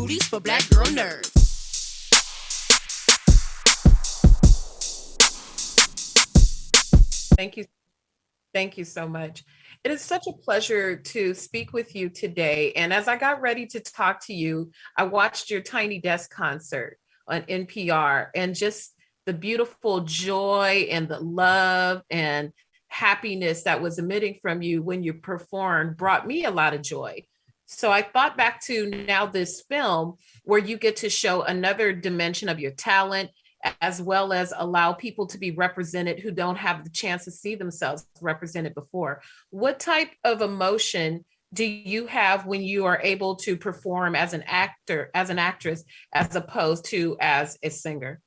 booties for black girl nerds. Thank you. Thank you so much. It is such a pleasure to speak with you today. And as I got ready to talk to you, I watched your Tiny Desk concert on NPR, and just the beautiful joy and the love and happiness that was emitting from you when you performed brought me a lot of joy. So I thought back to now this film where you get to show another dimension of your talent, as well as allow people to be represented who don't have the chance to see themselves represented before. What type of emotion do you have when you are able to perform as an actor, as an actress, as opposed to as a singer?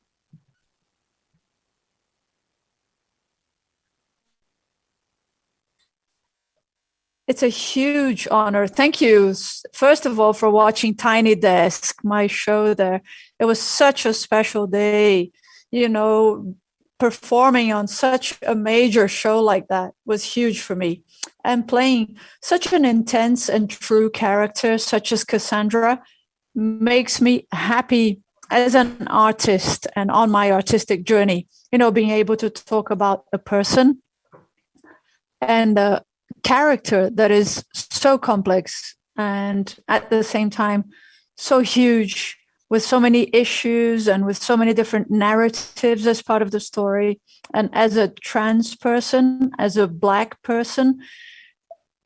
It's a huge honor. Thank you, first of all, for watching Tiny Desk, my show there. It was such a special day. You know, performing on such a major show like that was huge for me. And playing such an intense and true character, such as Cassandra, makes me happy as an artist and on my artistic journey. You know, being able to talk about a person and character that is so complex and at the same time so huge, with so many issues and with so many different narratives as part of the story. And as a trans person, as a Black person,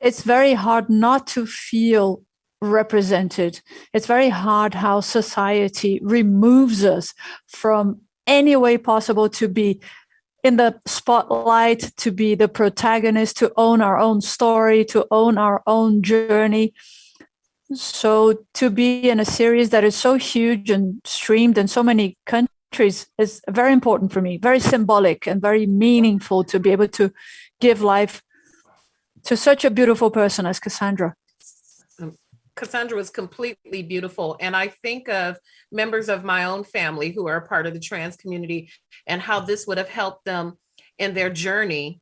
it's very hard not to feel represented. It's very hard how society removes us from any way possible to be in the spotlight, to be the protagonist, to own our own story, to own our own journey. So to be in a series that is so huge and streamed in so many countries is very important for me, very symbolic and very meaningful to be able to give life to such a beautiful person as Cassandra. Cassandra was completely beautiful. And I think of members of my own family who are a part of the trans community and how this would have helped them in their journey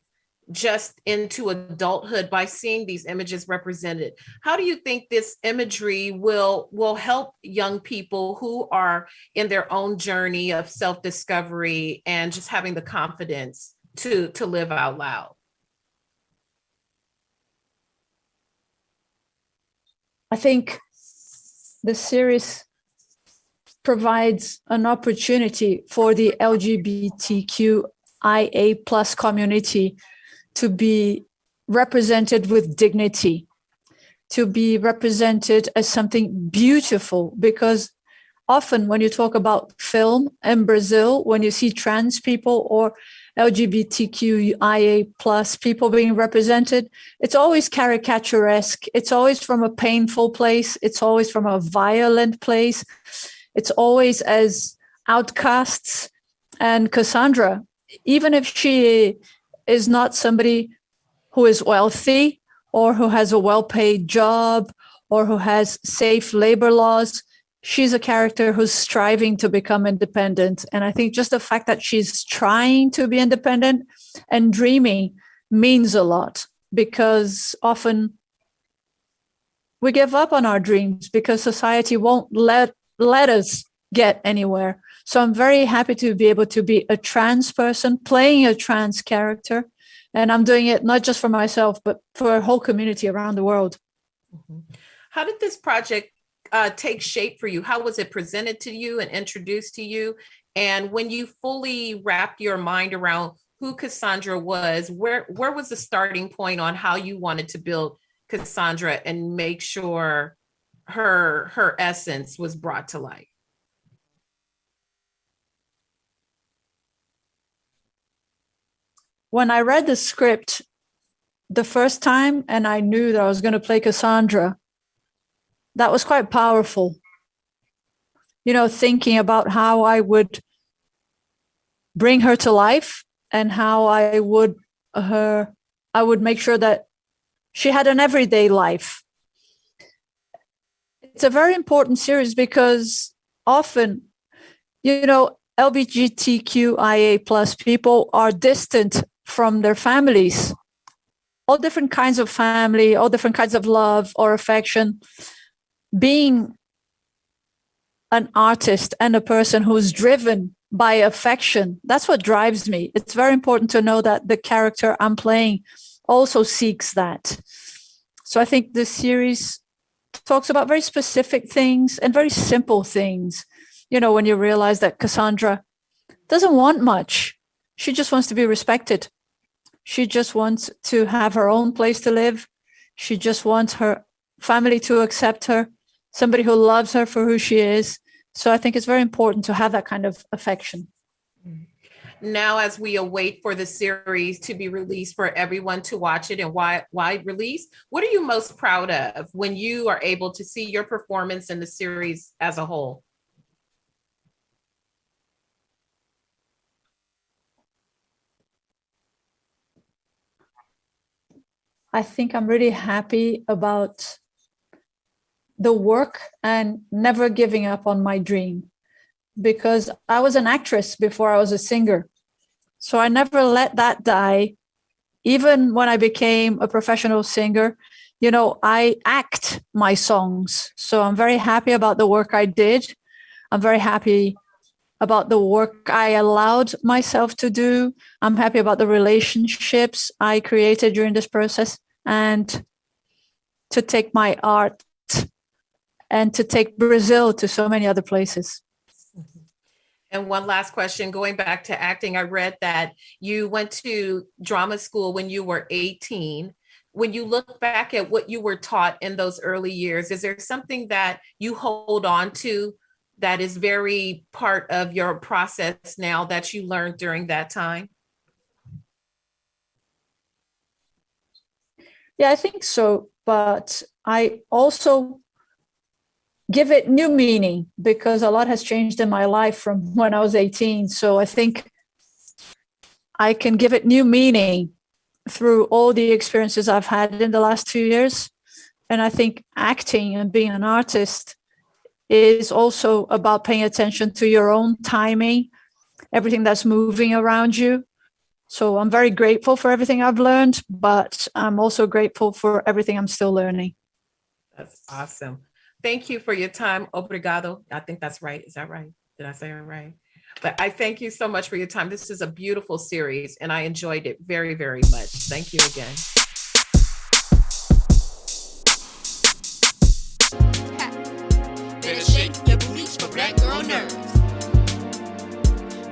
just into adulthood by seeing these images represented. How do you think this imagery will help young people who are in their own journey of self-discovery and just having the confidence to live out loud? I think the series provides an opportunity for the LGBTQIA plus community to be represented with dignity, to be represented as something beautiful. Because often when you talk about film in Brazil, when you see trans people or LGBTQIA plus people being represented, it's always caricaturesque. It's always from a painful place. It's always from a violent place. It's always as outcasts. And Cassandra, even if she is not somebody who is wealthy or who has a well-paid job or who has safe labor laws, she's a character who's striving to become independent. And I think just the fact that she's trying to be independent and dreaming means a lot, because often we give up on our dreams because society won't let us get anywhere. So I'm very happy to be able to be a trans person playing a trans character. And I'm doing it not just for myself, but for a whole community around the world. Mm-hmm. How did this project take shape for you? How was it presented to you and introduced to you? And when you fully wrapped your mind around who Cassandra was, where was the starting point on how you wanted to build Cassandra and make sure her essence was brought to light? When I read the script the first time and I knew that I was going to play Cassandra, that was quite powerful. You know, thinking about how I would bring her to life and how I would make sure that she had an everyday life. It's a very important series because often, you know, LGBTQIA plus people are distant from their families, all different kinds of family, all different kinds of love or affection. Being an artist and a person who's driven by affection. That's what drives me. It's very important to know that the character I'm playing also seeks that. So I think this series talks about very specific things and very simple things. You know, when you realize that Cassandra doesn't want much. She just wants to be respected. She just wants to have her own place to live. She just wants her family to accept her, somebody who loves her for who she is. So I think it's very important to have that kind of affection. Now, as we await for the series to be released for everyone to watch it and wide release, what are you most proud of when you are able to see your performance in the series as a whole? I think I'm really happy about the work and never giving up on my dream, because I was an actress before I was a singer. So I never let that die. Even when I became a professional singer, you know, I act my songs. So I'm very happy about the work I did. I'm very happy about the work I allowed myself to do. I'm happy about the relationships I created during this process, and to take my art and to take Brazil to so many other places. And one last question, going back to acting, I read that you went to drama school when you were 18. When you look back at what you were taught in those early years, is there something that you hold on to that is very part of your process now that you learned during that time? Yeah, I think so. But I also give it new meaning because a lot has changed in my life from when I was 18. So I think I can give it new meaning through all the experiences I've had in the last 2 years. And I think acting and being an artist is also about paying attention to your own timing, everything that's moving around you. So I'm very grateful for everything I've learned, but I'm also grateful for everything I'm still learning. That's awesome. Thank you for your time. Obrigado. I think that's right. Is that right? Did I say it right? But I thank you so much for your time. This is a beautiful series and I enjoyed it very, very much. Thank you again. Better shake your booties for black girl nerves.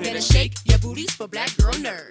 Better shake your booties for black girl nerves.